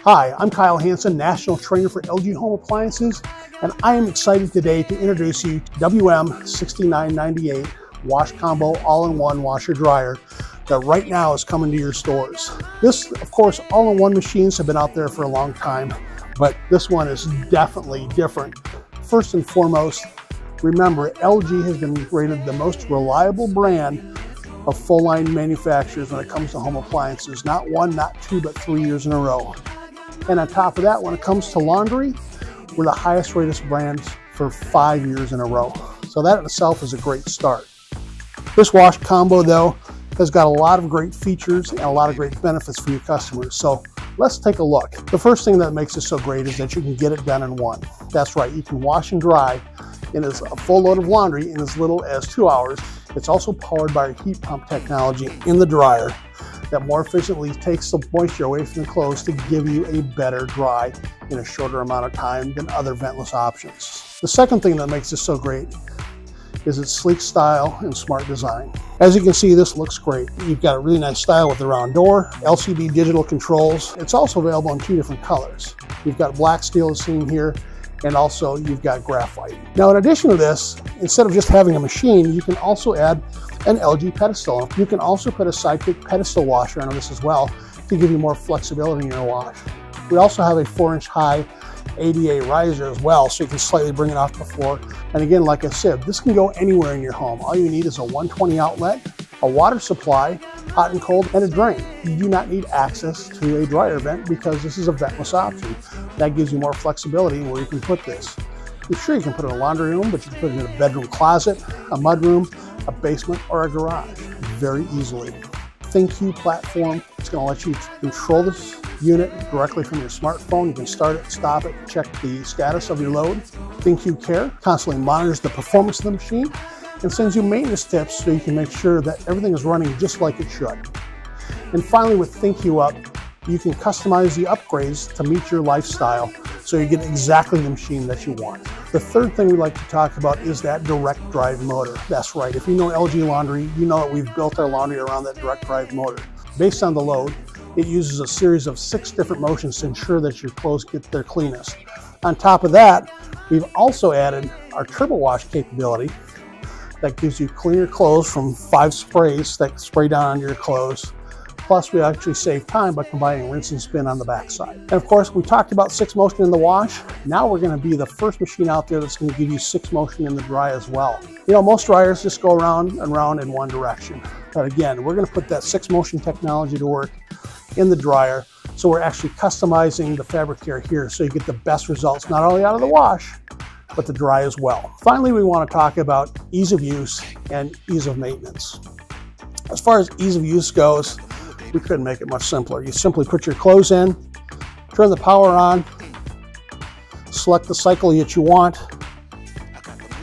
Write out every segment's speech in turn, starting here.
Hi, I'm Kyle Hansen, National Trainer for LG Home Appliances, and I am excited today to introduce you to WM6998 WashCombo All-in-One Washer Dryer that right now is coming to your stores. This, of course, all-in-one machines have been out there for a long time, but this one is definitely different. First and foremost, remember, LG has been rated the most reliable brand of full-line manufacturers when it comes to home appliances. Not one, not two, but 3 years in a row. And on top of that, when it comes to laundry, we're the highest rated brands for 5 years in a row. So that in itself is a great start. This WashCombo, though, has got a lot of great features and a lot of great benefits for your customers. So let's take a look. The first thing that makes it so great is that you can get it done in one. That's right, you can wash and dry in a full load of laundry in as little as 2 hours. It's also powered by heat pump technology in the dryer that more efficiently takes the moisture away from the clothes to give you a better dry in a shorter amount of time than other ventless options. The second thing that makes this so great is its sleek style and smart design. As you can see, this looks great. You've got a really nice style with the round door, LCD digital controls. It's also available in 2 different colors. You've got black steel as seen here, and also you've got graphite. Now, in addition to this, instead of just having a machine, you can also add an LG pedestal. You can also put a sidekick pedestal washer on this as well to give you more flexibility in your wash. We also have a 4-inch high ADA riser as well, so you can slightly bring it off the floor. And again, like I said, this can go anywhere in your home. All you need is a 120 outlet, a water supply, hot and cold, and a drain. You do not need access to a dryer vent because this is a ventless option. That gives you more flexibility in where you can put this. You're sure you can put it in a laundry room, but you can put it in a bedroom closet, a mudroom, a basement, or a garage very easily. ThinQ platform, it's going to let you control this unit directly from your smartphone. You can start it, stop it, check the status of your load. ThinQ Care constantly monitors the performance of the machine and sends you maintenance tips so you can make sure that everything is running just like it should. And finally, with ThinQ Up, you can customize the upgrades to meet your lifestyle so you get exactly the machine that you want. The third thing we like to talk about is that direct drive motor. That's right, if you know LG Laundry, you know that we've built our laundry around that direct drive motor. Based on the load, it uses a series of 6 different motions to ensure that your clothes get their cleanest. On top of that, we've also added our turbo wash capability that gives you cleaner clothes from 5 sprays that spray down on your clothes. Plus, we actually save time by combining rinse and spin on the backside. And of course, we talked about 6 motion in the wash. Now we're going to be the first machine out there that's going to give you 6 motion in the dry as well. You know, most dryers just go around and round in one direction. But again, we're going to put that 6 motion technology to work in the dryer. So we're actually customizing the fabric care here so you get the best results, not only out of the wash, but the dry as well. Finally, we want to talk about ease of use and ease of maintenance. As far as ease of use goes, we couldn't make it much simpler. You simply put your clothes in, turn the power on, select the cycle that you want,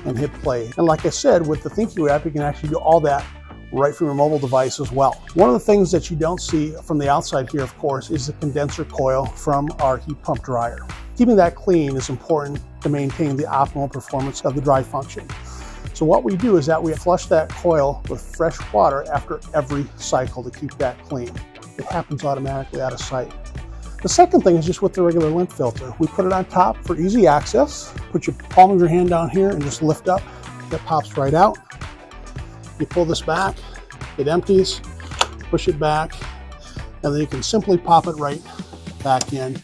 and hit play. And like I said, with the ThinQ app, you can actually do all that right from your mobile device as well. One of the things that you don't see from the outside here, of course, is the condenser coil from our heat pump dryer. Keeping that clean is important to maintain the optimal performance of the dry function. So what we do is that we flush that coil with fresh water after every cycle to keep that clean. It happens automatically out of sight. The second thing is just with the regular lint filter. We put it on top for easy access. Put your palm of your hand down here and just lift up. It pops right out. You pull this back, it empties, push it back, and then you can simply pop it right back in.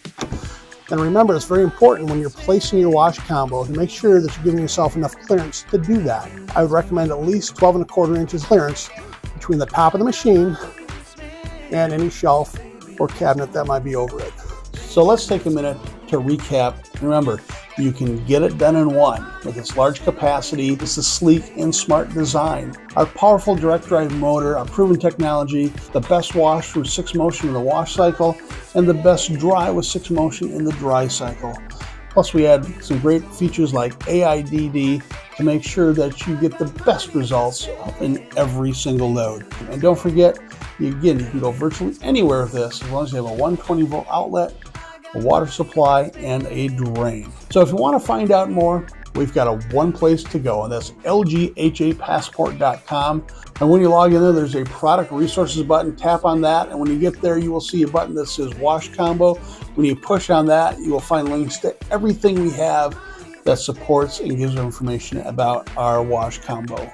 And remember, it's very important when you're placing your WashCombo to make sure that you're giving yourself enough clearance to do that. I would recommend at least 12¼ inches clearance between the top of the machine and any shelf or cabinet that might be over it. So let's take a minute to recap. Remember, you can get it done in one with its large capacity, it's a sleek and smart design, our powerful direct drive motor, our proven technology, the best wash through 6 motion in the wash cycle, and the best dry with 6 motion in the dry cycle. Plus we add some great features like AIDD to make sure that you get the best results in every single load. And don't forget, you can go virtually anywhere with this as long as you have a 120-volt outlet, a water supply, and a drain. So if you want to find out more, we've got one place to go, and that's lghapassport.com. And when you log in there, there's a product resources button. Tap on that, and when you get there, you will see a button that says WashCombo. When you push on that, you will find links to everything we have that supports and gives information about our WashCombo.